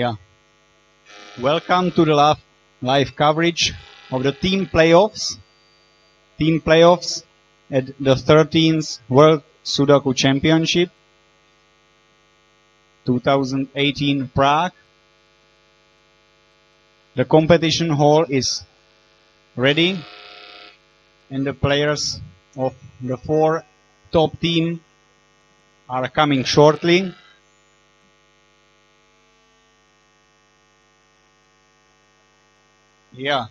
Yeah. Welcome to the live coverage of the team playoffs. Team playoffs at the 13th World Sudoku Championship 2018 Prague. The competition hall is ready and the players of the 4 top teams are coming shortly. Yeah,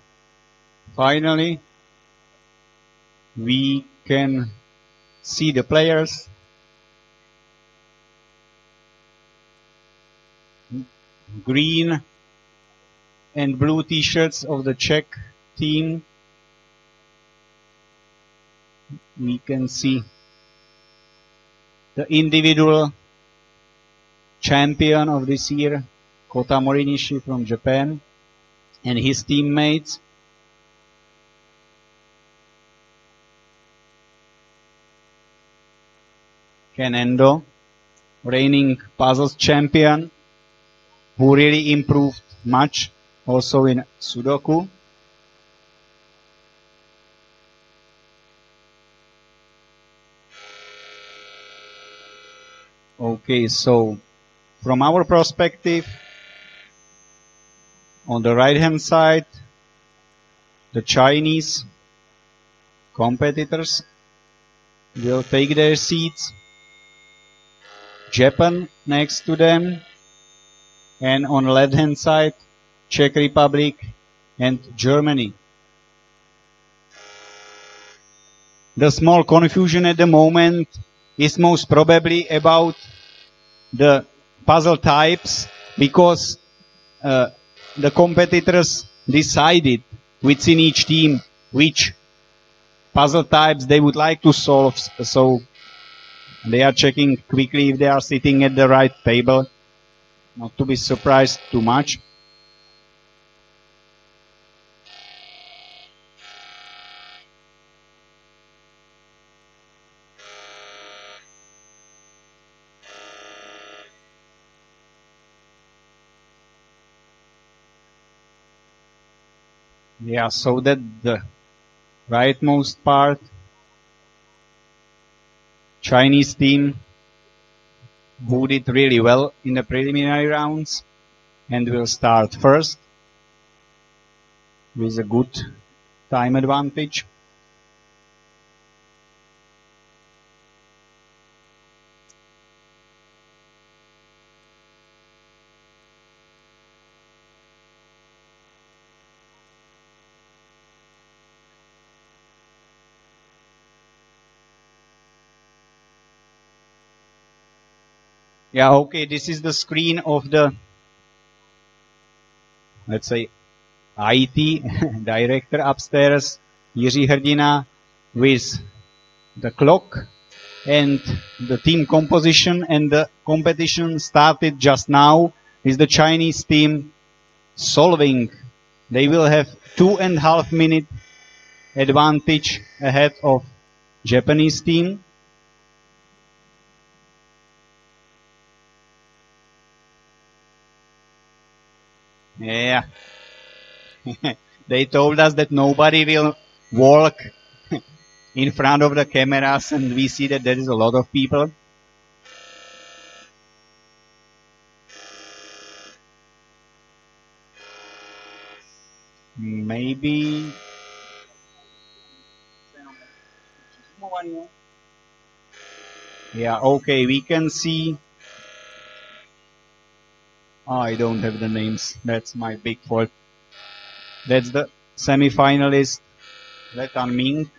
finally we can see the players. Green and blue t-shirts of the Czech team. We can see the individual champion of this year, Kota Morinishi from Japan, and his teammates. Ken Endo, reigning puzzles champion, who really improved much also in Sudoku. Okay, so from our perspective, on the right hand side, the Chinese competitors will take their seats. Japan next to them, and on the left hand side, Czech Republic and Germany. The small confusion at the moment is most probably about the puzzle types, because the competitors decided within each team which puzzle types they would like to solve, so they are checking quickly if they are sitting at the right table, not to be surprised too much. Yeah, so that the rightmost part, Chinese team who did really well in the preliminary rounds and will start first with a good time advantage. Yeah, okay, this is the screen of the, let's say, IT director upstairs, Jiří Hrdina, with the clock and the team composition, and the competition started just now with the Chinese team solving. They will have 2.5 minute advantage ahead of Japanese team. Yeah. They told us that nobody will walk in front of the cameras, and we see that there is a lot of people. Maybe yeah, okay, we can see. I don't have the names. That's my big fault. That's the semi-finalist, Le Tan-Ming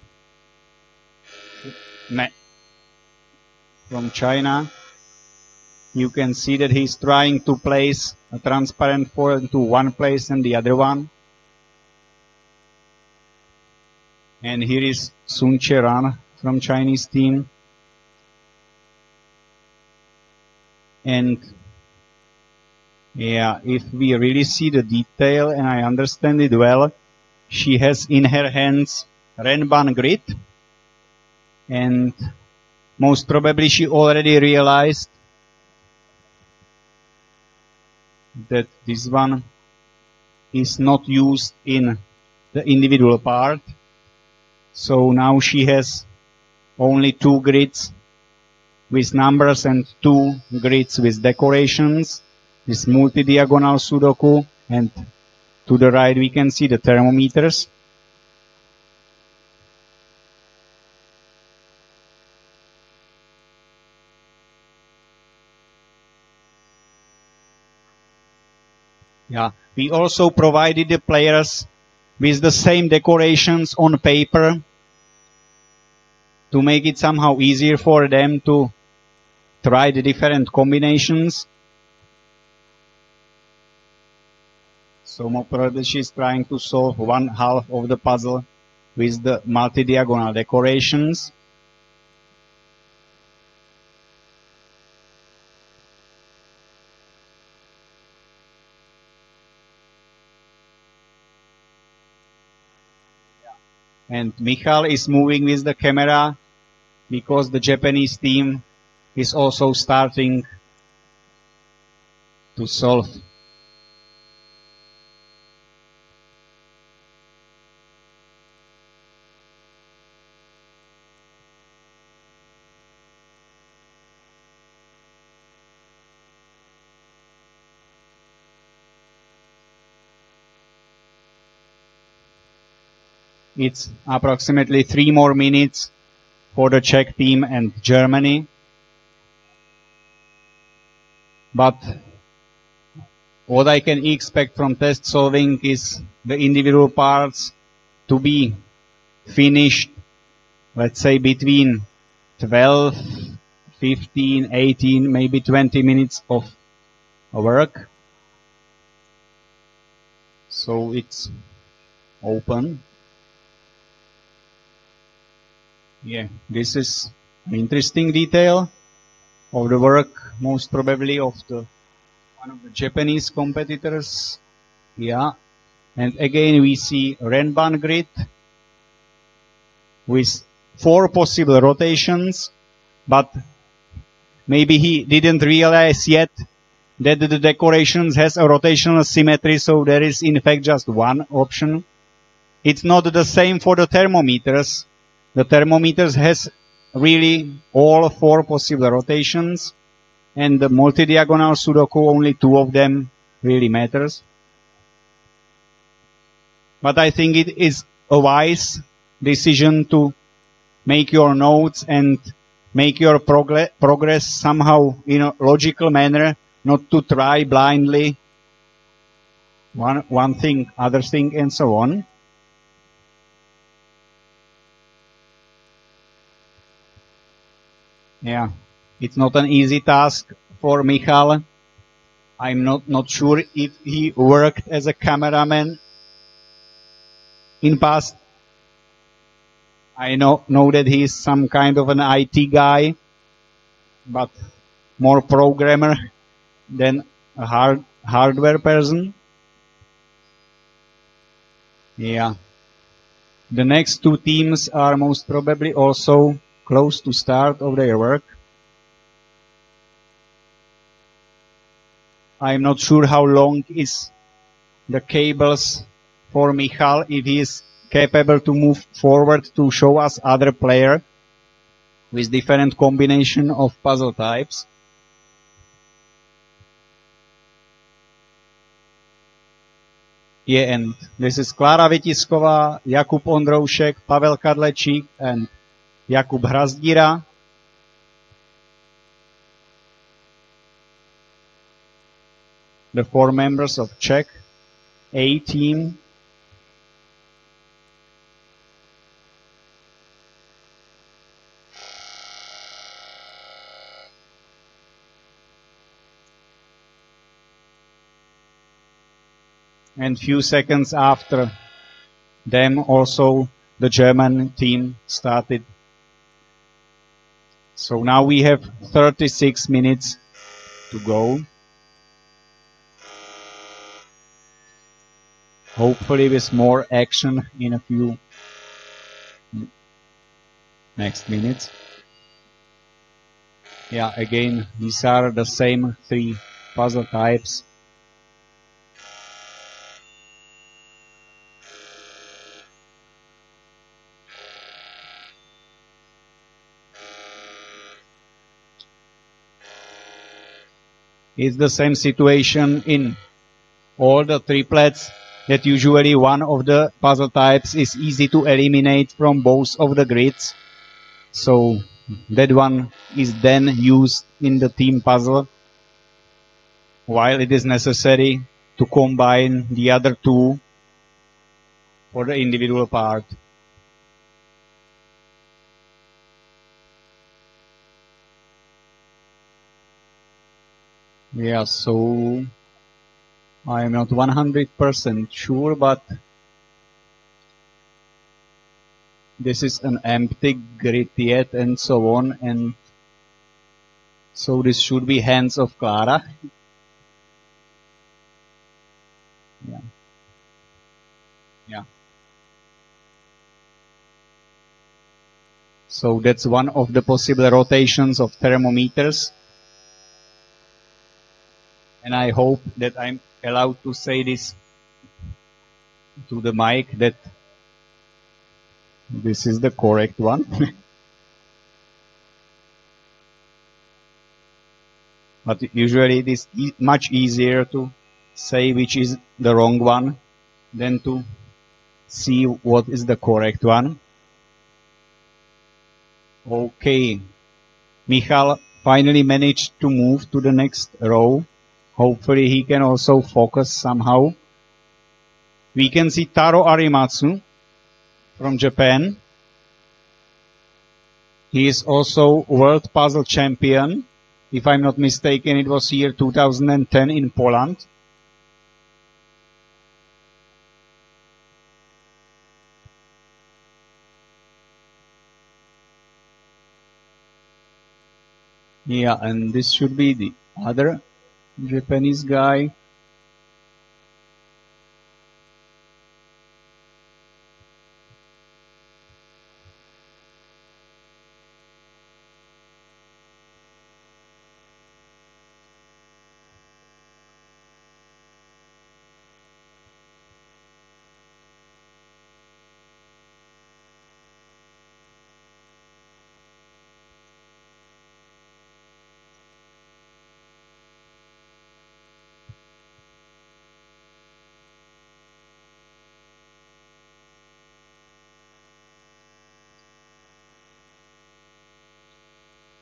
from China. You can see that he's trying to place a transparent foil into one place and the other one. And here is Sun Cheran from Chinese team. And yeah, if we really see the detail and I understand it well, she has in her hands Renban grid, and most probably she already realized that this one is not used in the individual part. So now she has only 2 grids with numbers and 2 grids with decorations. This multi-diagonal Sudoku, and to the right we can see the thermometers. Yeah, we also provided the players with the same decorations on paper to make it somehow easier for them to try the different combinations. So more probably she's trying to solve 1/2 of the puzzle with the multi-diagonal decorations. And Michal is moving with the camera because the Japanese team is also starting to solve. It's approximately 3 more minutes for the Czech team and Germany. But what I can expect from test solving is the individual parts to be finished, let's say between 12, 15, 18, maybe 20 minutes of work. So it's open. Yeah, this is an interesting detail of the work, most probably of one of the Japanese competitors. Yeah, and again we see Renban grid with 4 possible rotations, but maybe he didn't realize yet that the decorations has a rotational symmetry, so there is in fact just 1 option. It's not the same for the thermometers. The thermometers has really all 4 possible rotations, and the multi-diagonal Sudoku, only 2 of them really matters. But I think it is a wise decision to make your notes and make your progress somehow in a logical manner, not to try blindly one thing, other thing, and so on. Yeah, it's not an easy task for Michal. I'm not sure if he worked as a cameraman in past. I know that he is some kind of an IT guy, but more programmer than a hardware person. Yeah. The next 2 teams are most probably also close to start of their work. I'm not sure how long is the cables for Michal, if he is capable to move forward to show us other player with different combination of puzzle types. Yeah, and this is Klára Vytisková, Jakub Ondroušek, Pavel Kadlečík, and Jakub Hrazdíra. The 4 members of Czech A team. And few seconds after them also the German team started. So now we have 36 minutes to go. Hopefully with more action in a few next minutes. Yeah, again, these are the same 3 puzzle types. It's the same situation in all the triplets, that usually one of the puzzle types is easy to eliminate from both of the grids. So that one is then used in the team puzzle, while it is necessary to combine the other two for the individual part. Yeah, so I am not 100% sure, but this is an empty grid yet and so on, and so this should be hands of Clara. Yeah. Yeah. So that's one of the possible rotations of thermometers. And I hope that I'm allowed to say this to the mic, that this is the correct one. But usually it is much easier to say which is the wrong one than to see what is the correct one. Okay. Michal finally managed to move to the next row. Hopefully he can also focus somehow. We can see Taro Arimatsu from Japan. He is also world puzzle champion. If I'm not mistaken, it was year 2010 in Poland. Yeah, and this should be the other Japanese guy.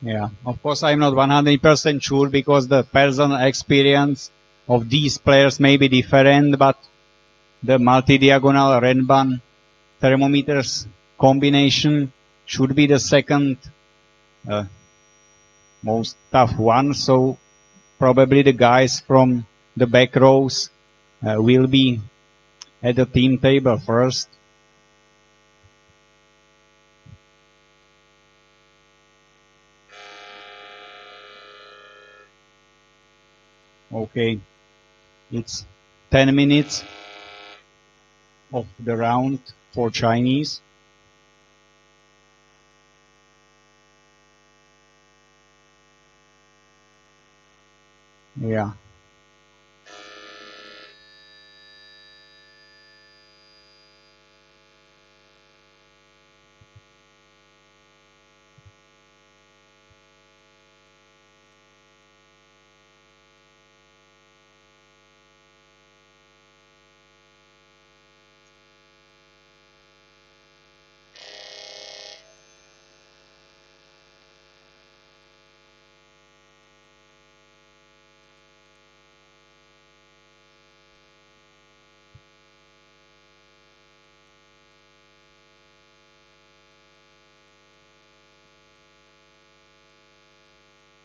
Yeah, of course I'm not 100% sure because the personal experience of these players may be different, but the multi-diagonal Renban thermometers combination should be the second most tough one. So probably the guys from the back rows will be at the team table first. Okay, it's 10 minutes of the round for Chinese. Yeah.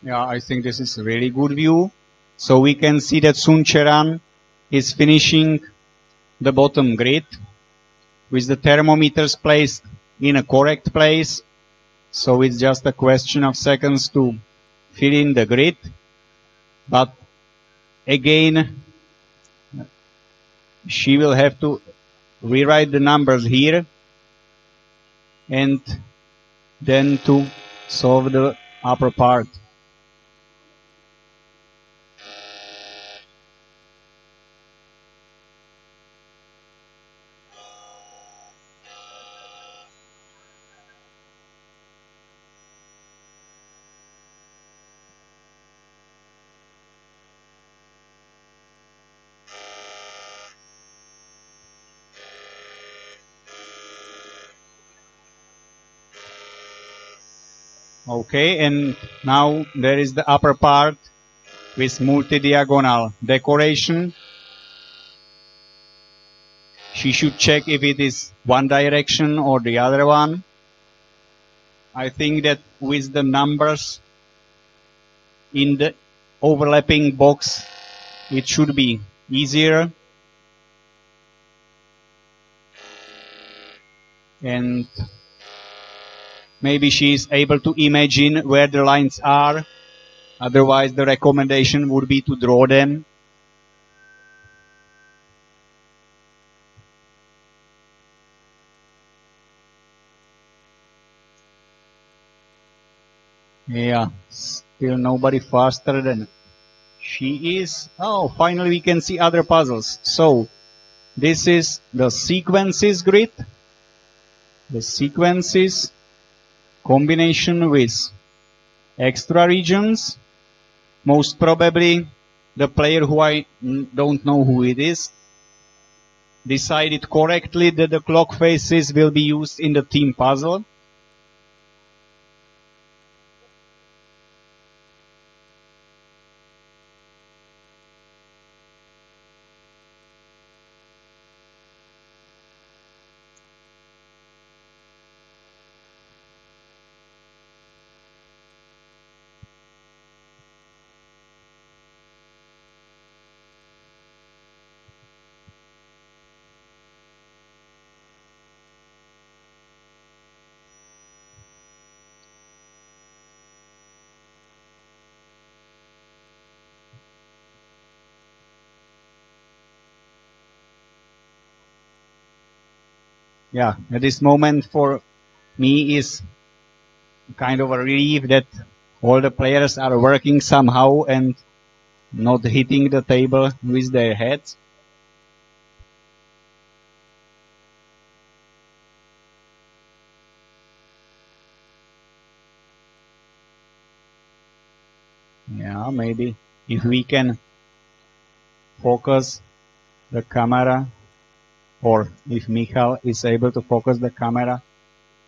Yeah, I think this is a really good view. So we can see that Sun Cheran is finishing the bottom grid with the thermometers placed in a correct place. So it's just a question of seconds to fill in the grid. But again, she will have to rewrite the numbers here and then to solve the upper part. Okay, and now there is the upper part with multi-diagonal decoration. She should check if it is one direction or the other one. I think that with the numbers in the overlapping box, it should be easier. And maybe she is able to imagine where the lines are. Otherwise, the recommendation would be to draw them. Yeah, still nobody faster than she is. Oh, finally we can see other puzzles. So, this is the sequences grid. The sequences combination with extra regions. Most probably the player who I don't know who it is decided correctly that the clock faces will be used in the team puzzle. Yeah, at this moment for me is kind of a relief that all the players are working somehow and not hitting the table with their heads. Yeah, maybe if we can focus the camera, or if Michal is able to focus the camera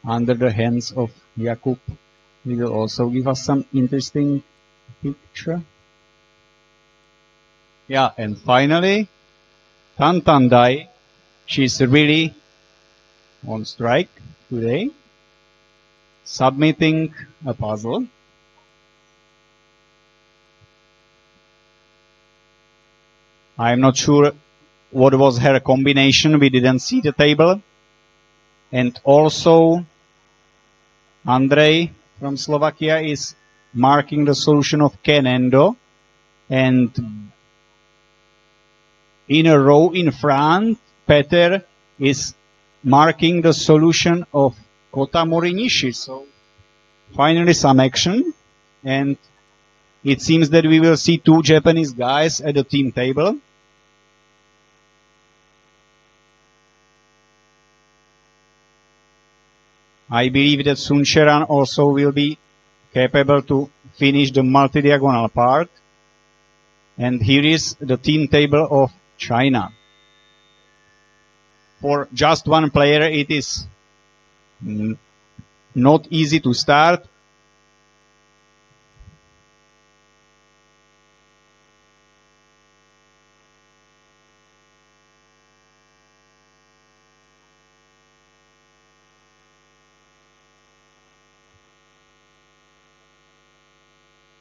under the hands of Jakub, it will also give us some interesting picture. Yeah, and finally, Tantandai, she's really on strike today, submitting a puzzle. I'm not sure what was her combination. We didn't see the table. And also, Andrej from Slovakia is marking the solution of Kenendo. And in a row in front, Peter is marking the solution of Kotamori Nishi. So, finally some action. And it seems that we will see two Japanese guys at the team table. I believe that Suncheran also will be capable to finish the multi-diagonal part. And here is the team table of China. For just one player, it is not easy to start.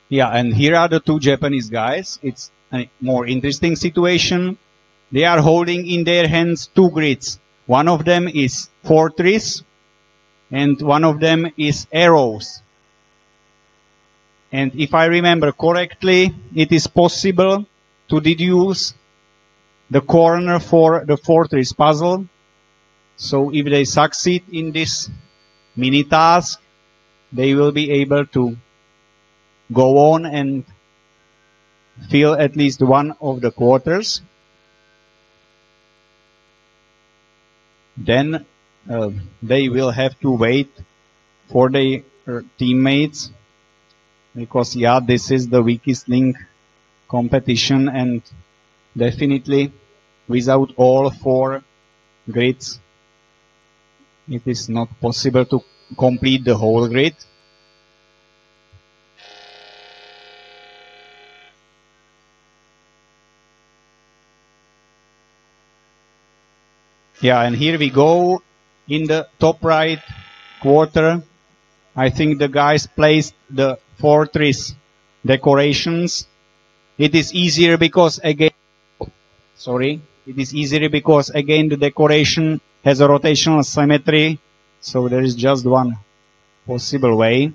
Yeah, and here are the two Japanese guys. It's a more interesting situation. They are holding in their hands two grids. One of them is fortress, and one of them is arrows. And if I remember correctly, it is possible to deduce the corner for the fortress puzzle. So if they succeed in this mini task, they will be able to go on and fill at least one of the quarters. Then they will have to wait for their teammates, because yeah, this is the weakest link competition, and definitely without all four grids it is not possible to complete the whole grid. Yeah, and here we go in the top right quarter. I think the guys placed the fortress decorations. It is easier because again, the decoration has a rotational symmetry, so there is just one possible way.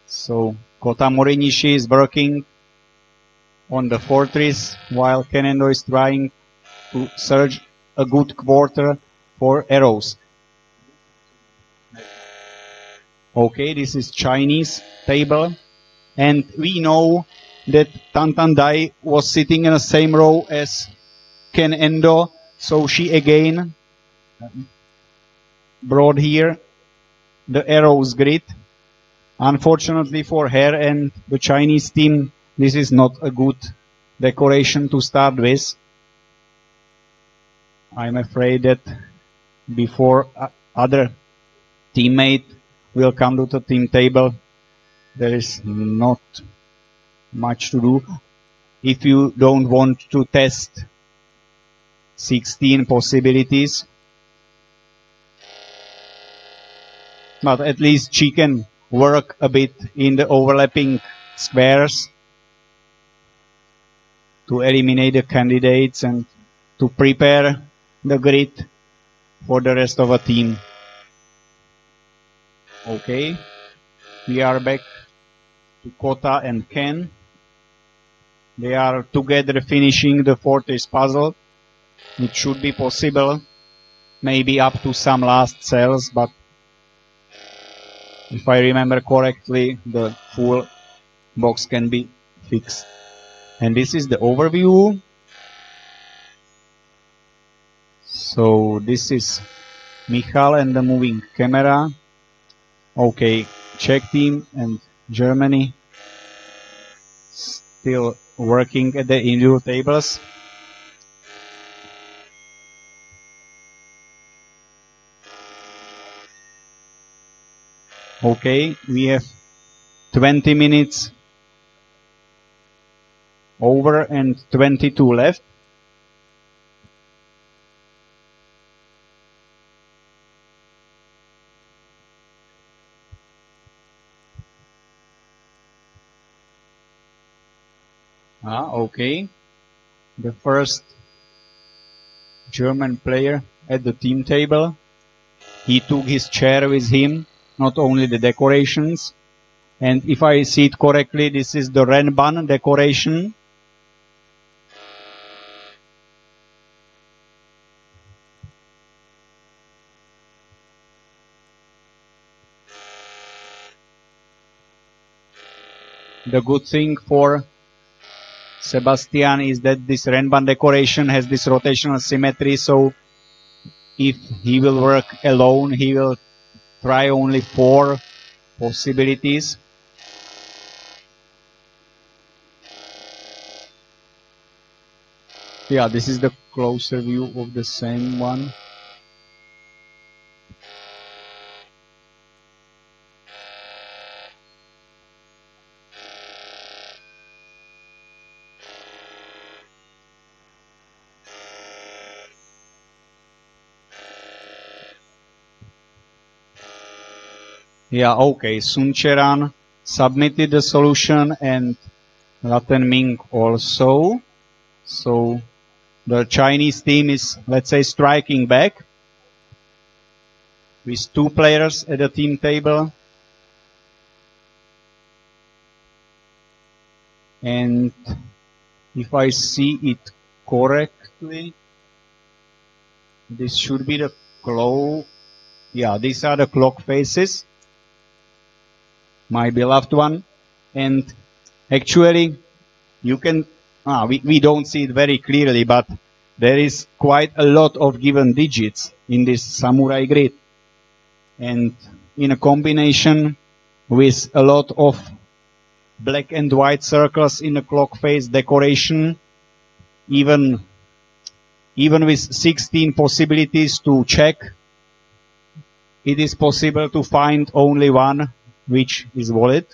So Kota Morinishi is working on the fortress while Kenendo is trying to search a good quarter for arrows. Okay, this is Chinese table, and we know that Tan Tan Dai was sitting in the same row as Ken Endo, so she again brought here the arrows grid. Unfortunately for her and the Chinese team, this is not a good decoration to start with. I'm afraid that before other teammate will come to the team table, there is not much to do. If you don't want to test 16 possibilities, but at least she can work a bit in the overlapping squares to eliminate the candidates and to prepare the grid for the rest of the team. Okay, we are back to Kota and Ken. They are together finishing the fortress puzzle. It should be possible, maybe up to some last cells, but if I remember correctly, the full box can be fixed. And this is the overview. So this is Michal and the moving camera. Okay, Czech team and Germany still working at the individual tables. Okay, we have 20 minutes over and 22 left. Okay. The first German player at the team table. He took his chair with him, not only the decorations. And if I see it correctly, this is the Renban decoration. The good thing for Sebastian is that this Renban decoration has this rotational symmetry, so if he will work alone, he will try only 4 possibilities. Yeah, this is the closer view of the same one. Yeah, okay, Sun Cheran submitted the solution and Laten Ming also. So the Chinese team is, let's say, striking back with 2 players at the team table. And if I see it correctly, this should be the clock. Yeah, these are the clock faces. My beloved one. And actually, you can, we don't see it very clearly, but there is quite a lot of given digits in this samurai grid. And in a combination with a lot of black and white circles in the clock face decoration, even with 16 possibilities to check, it is possible to find only one, which is valid.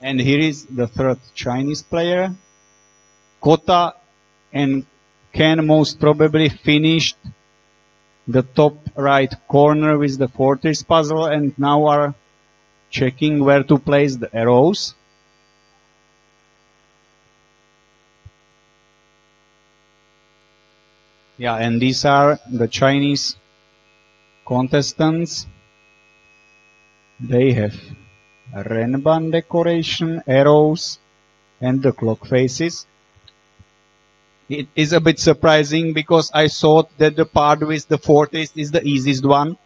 And here is the third Chinese player, Kota, and Ken most probably finished the top right corner with the Fortress puzzle and now are checking where to place the arrows. Yeah, and these are the Chinese contestants. They have a Renban decoration, arrows, and the clock faces. It is a bit surprising because I thought that the part with the Fortress is the easiest one.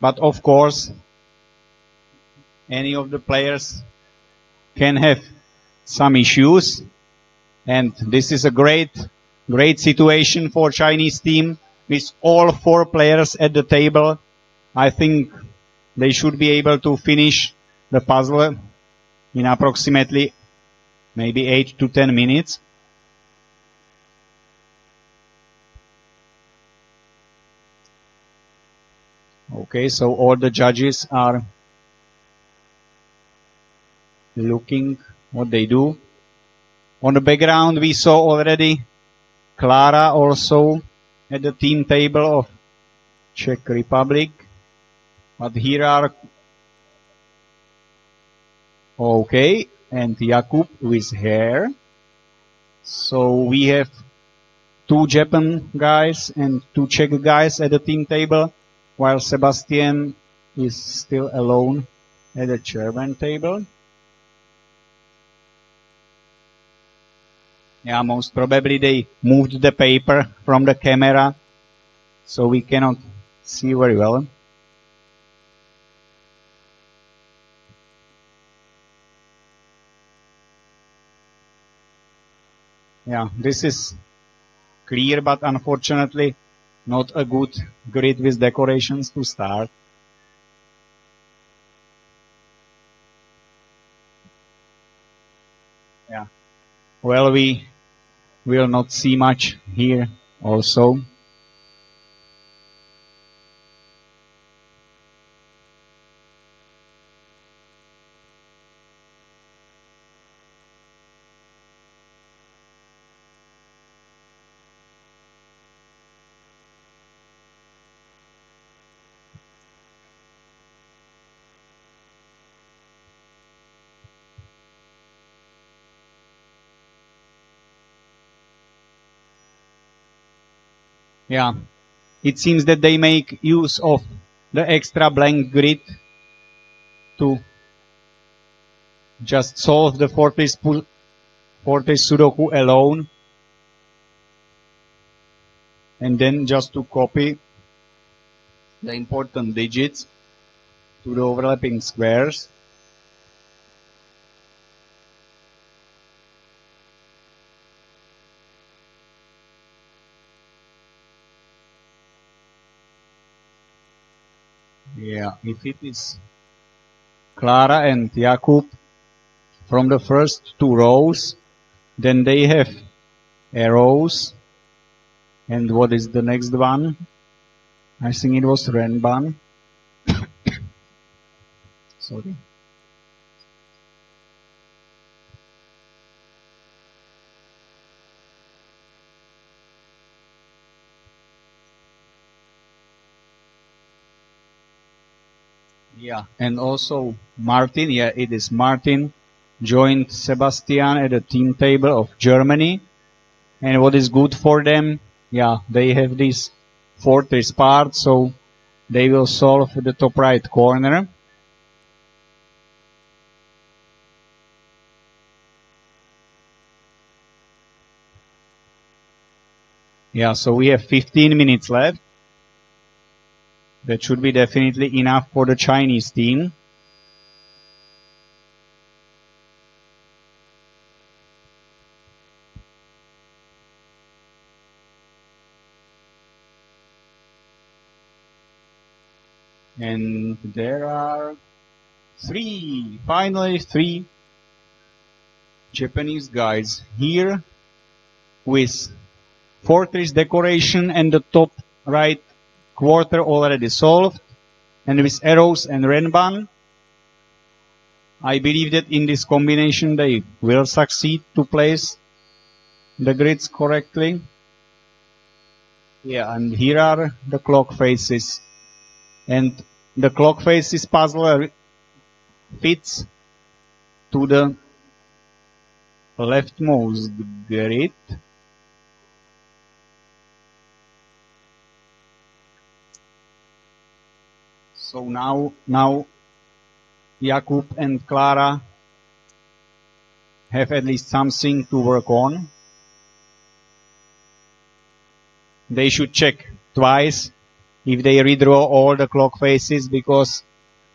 But of course, any of the players can have some issues. And this is a great situation for Chinese team with all 4 players at the table. I think they should be able to finish the puzzle in approximately maybe 8 to 10 minutes. Okay, so all the judges are looking what they do. On the background we saw already Clara also at the team table of Czech Republic. But here are okay, and Jakub with hair. So we have 2 Japan guys and 2 Czech guys at the team table, while Sebastian is still alone at the German table. Yeah, most probably they moved the paper from the camera, so we cannot see very well. Yeah, this is clear, but unfortunately not a good grid with decorations to start. Yeah. Well, we will not see much here also. Yeah, it seems that they make use of the extra blank grid to just solve the Fortress Sudoku alone, and then just to copy the important digits to the overlapping squares. Yeah, if it is Clara and Jakub from the first 2 rows, then they have arrows. And what is the next one? I think it was Renban. Sorry. Yeah, and also Martin, yeah, it is Martin, joined Sebastian at the team table of Germany. And what is good for them, yeah, they have this Fortress part, so they will solve the top right corner. Yeah, so we have 15 minutes left. That should be definitely enough for the Chinese team. And there are finally three Japanese guys here with Fortress decoration and the top right quarter already solved, and with arrows and renban. I believe that in this combination they will succeed to place the grids correctly. Yeah, and here are the clock faces. And the clock faces puzzle fits to the leftmost grid. So now Jakub and Clara have at least something to work on. They should check twice if they redraw all the clock faces, because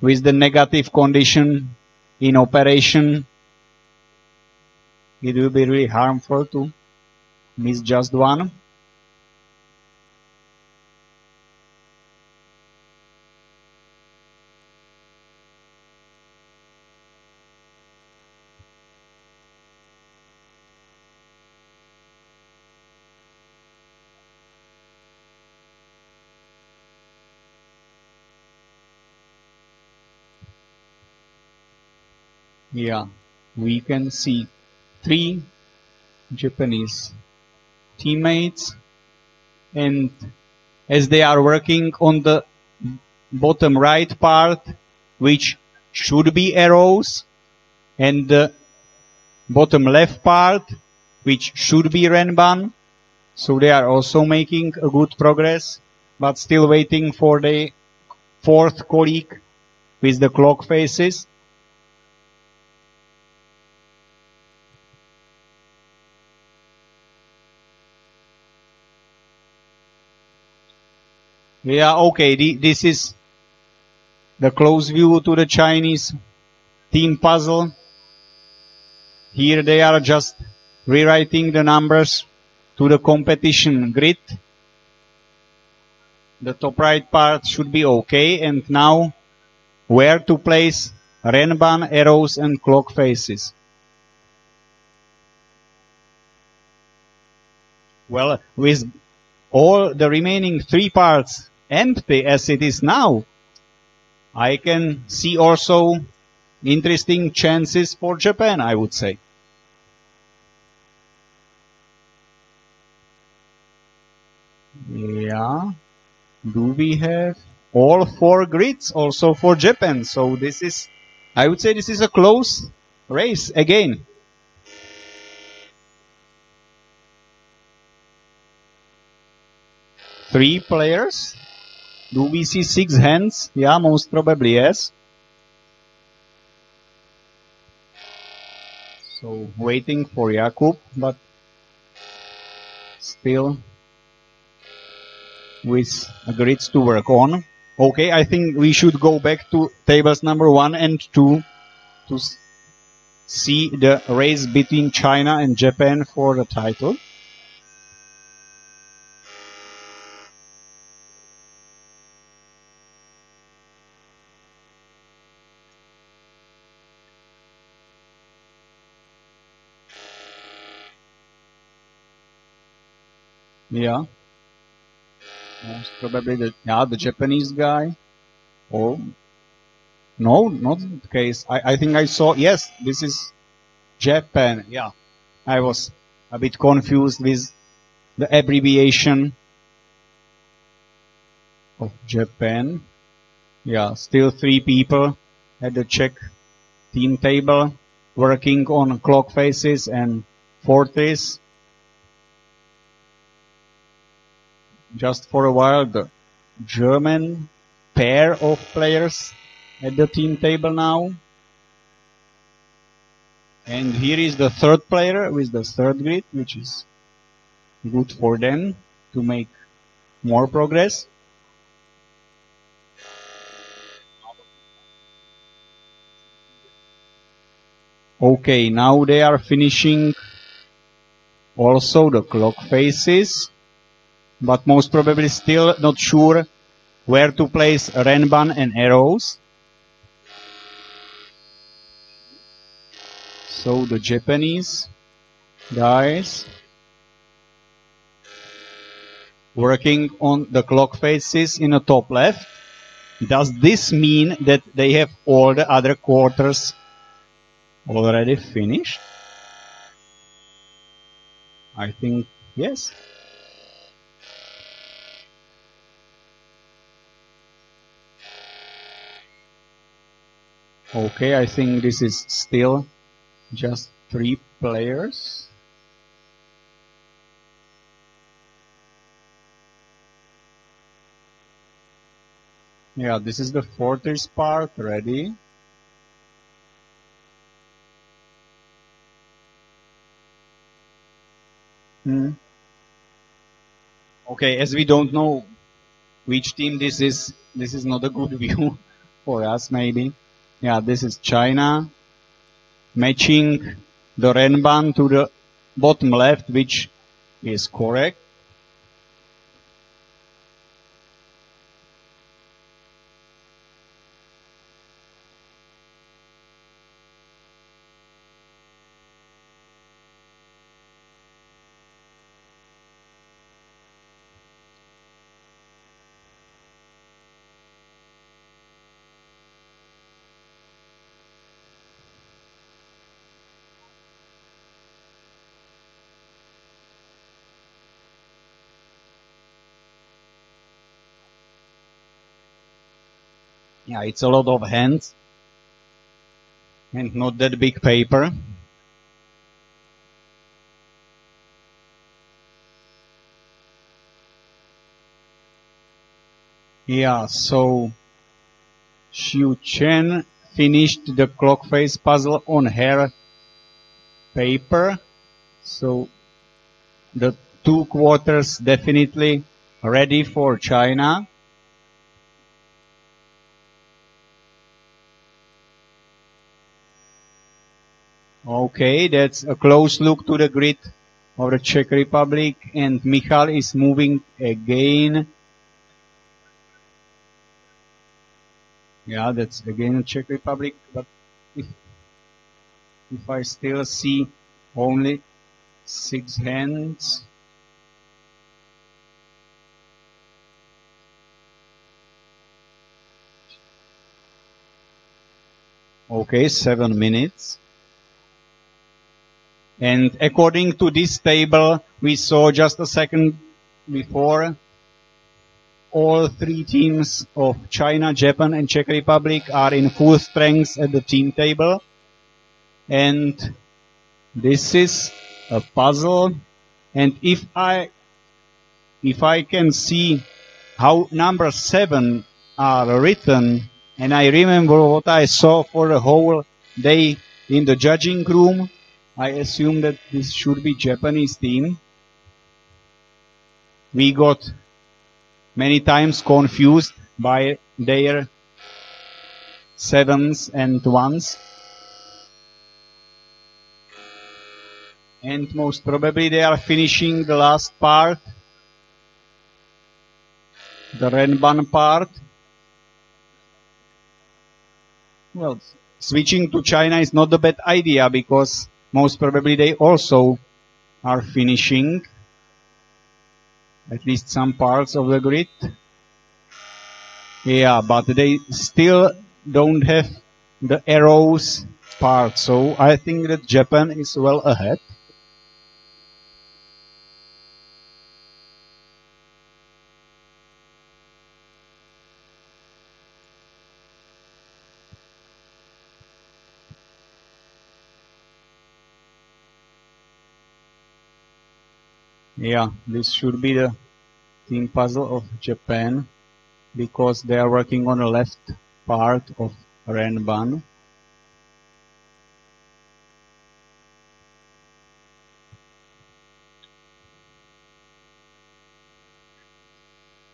with the negative condition in operation, it will be really harmful to miss just one. Yeah, we can see 3 Japanese teammates, and as they are working on the bottom right part, which should be arrows, and the bottom left part, which should be Renban, so they are also making a good progress, but still waiting for the 4th colleague with the clock faces. Yeah, okay, this is the close view to the Chinese team puzzle. Here they are just rewriting the numbers to the competition grid. The top right part should be okay, and now where to place Renban, arrows and clock faces. Well, with all the remaining 3 parts empty as it is now, I can see also interesting chances for Japan, I would say. Yeah. Do we have all 4 grids also for Japan? So this is, I would say this is a close race again. Three players. Do we see 6 hands? Yeah, most probably yes. So waiting for Jakub, but still with grids to work on. Okay, I think we should go back to tables number 1 and 2 to see the race between China and Japan for the title. Yeah. Most probably the Japanese guy. Oh, no, not the case. I think I saw, yes, this is Japan. Yeah, I was a bit confused with the abbreviation of Japan. Yeah, still 3 people at the Czech team table working on clock faces and forties. Just for a while, the German pair of players at the team table now. And here is the 3rd player with the 3rd grid, which is good for them to make more progress. Okay, now they are finishing also the clock faces, but most probably still not sure where to place Renban and arrows. So the Japanese guys working on the clock faces in the top left. Does this mean that they have all the other quarters already finished? I think yes. Okay, I think this is still just 3 players. Yeah, this is the Fortress part ready. Okay, as we don't know which team this is not a good view for us maybe. Yeah, this is China matching the Renban to the bottom left, which is correct. Yeah, it's a lot of hands and not that big paper. Yeah, so Xiu Chen finished the clock face puzzle on her paper. So the 2 quarters definitely ready for China. Okay, that's a close look to the grid of the Czech Republic, and Michal is moving again. Yeah, that's again the Czech Republic, but if I still see only 6 hands. Okay, 7 minutes. And according to this table, we saw just a second before, all 3 teams of China, Japan, and Czech Republic are in full strength at the team table. And this is a puzzle. And if I can see how number 7 are written, and I remember what I saw for the whole day in the judging room, I assume that this should be Japanese team. We got many times confused by their 7s and 1s. And most probably they are finishing the last part, the Renban part. Well, switching to China is not a bad idea because most probably they also are finishing at least some parts of the grid. Yeah, but they still don't have the arrows part, so I think that Japan is well ahead. Yeah, this should be the team puzzle of Japan because they are working on the left part of Renban.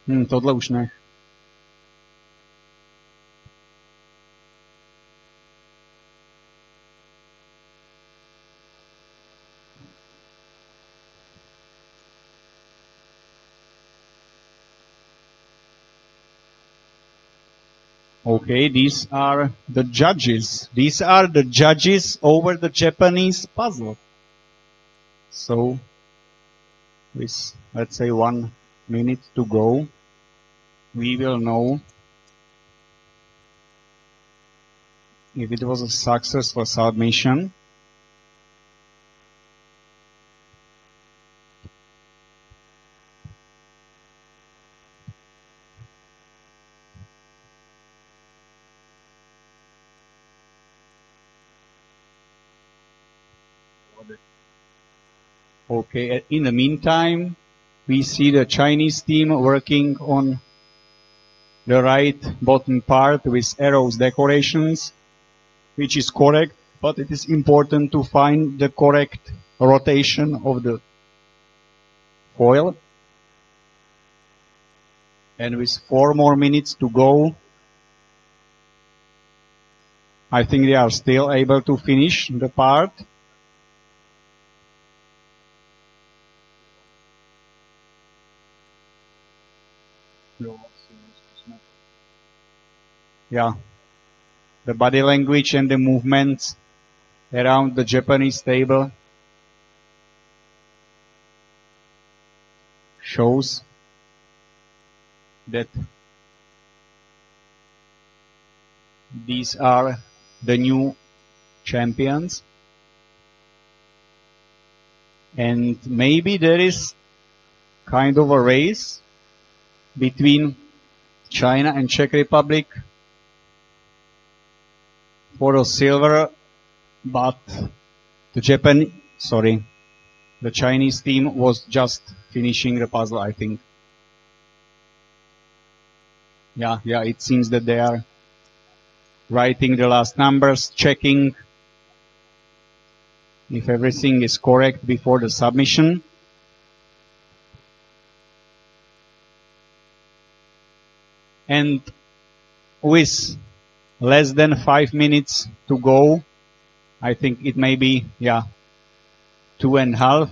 Tohle už ne. Okay, these are the judges. These are the judges over the Japanese puzzle. So, with, let's say, 1 minute to go, we will know if it was a successful submission. Okay, in the meantime, we see the Chinese team working on the right bottom part with arrows decorations, which is correct, but it is important to find the correct rotation of the foil. And with 4 more minutes to go, I think they are still able to finish the part. Yeah, the body language and the movements around the Japanese table shows that these are the new champions. And maybe there is kind of a race between China and Czech Republic for a silver, but the Chinese team was just finishing the puzzle, I think. Yeah, it seems that they are writing the last numbers, checking if everything is correct before the submission. And with less than 5 minutes to go, I think it may be, 2.5.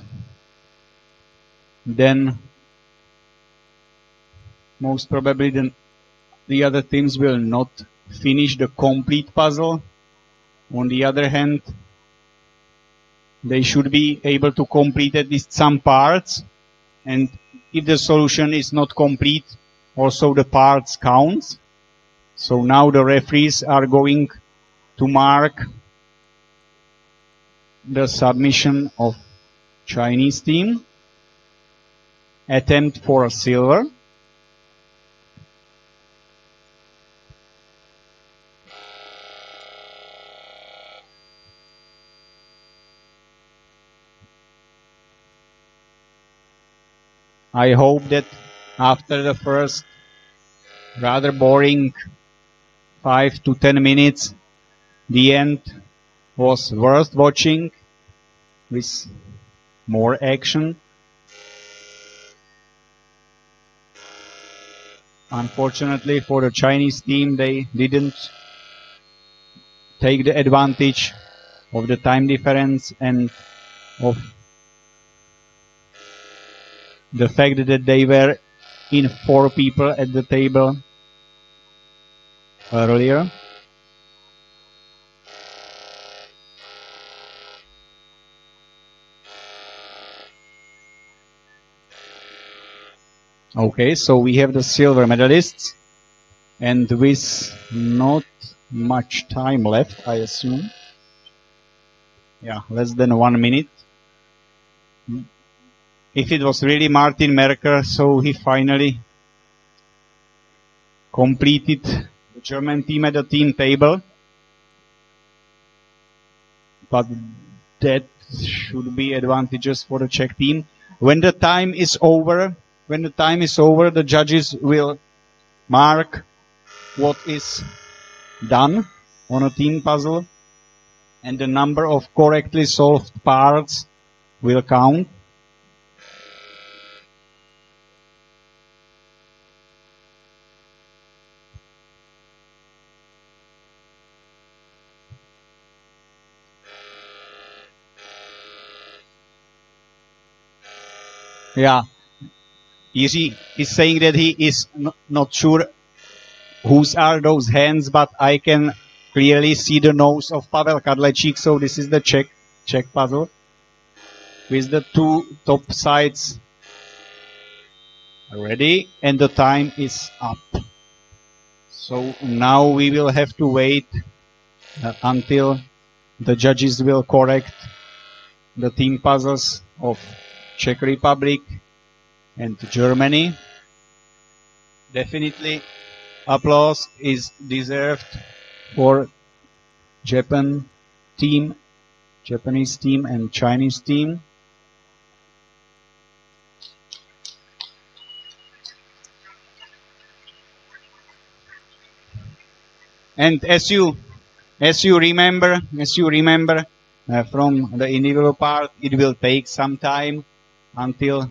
Then most probably the other teams will not finish the complete puzzle. On the other hand, they should be able to complete at least some parts. And if the solution is not complete, also the parts counts. So now the referees are going to mark the submission of Chinese team. Attempt for a silver. I hope that after the first rather boring 5 to 10 minutes, the end was worth watching with more action. Unfortunately for the Chinese team, they didn't take the advantage of the time difference and of the fact that they were in 4 people at the table earlier. Okay, so we have the silver medalists, and with not much time left, I assume. Yeah, less than 1 minute. If it was really Martin Merker, so he finally completed the German team at the team table. But that should be advantageous for the Czech team. When the time is over, the judges will mark what is done on a team puzzle, and the number of correctly solved parts will count. Yeah, Jiří is saying that he is not sure whose are those hands, but I can clearly see the nose of Pavel Kadlečík, so this is the Czech puzzle with the 2 top sides ready, and the time is up. So now we will have to wait until the judges will correct the team puzzles of Czech Republic and Germany. Definitely applause is deserved for Japanese team and Chinese team. And as you remember from the individual part, it will take some time until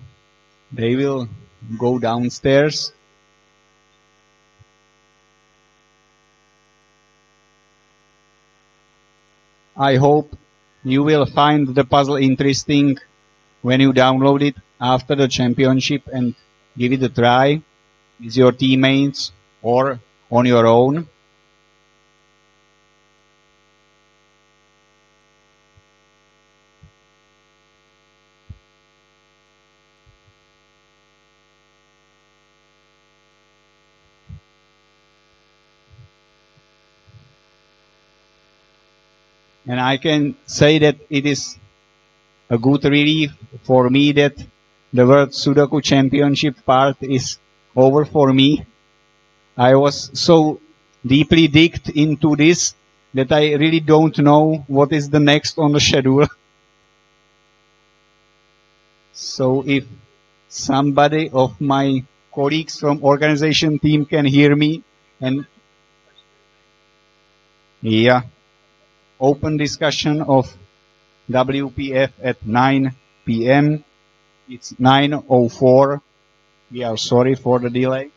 they will go downstairs. I hope you will find the puzzle interesting when you download it after the championship and give it a try with your teammates or on your own. And I can say that it is a good relief for me that the World Sudoku Championship part is over for me. I was so deeply digged into this that I really don't know what is the next on the schedule. So if somebody of my colleagues from organization team can hear me and open discussion of WPF at 9 p.m. It's 9:04. We are sorry for the delay.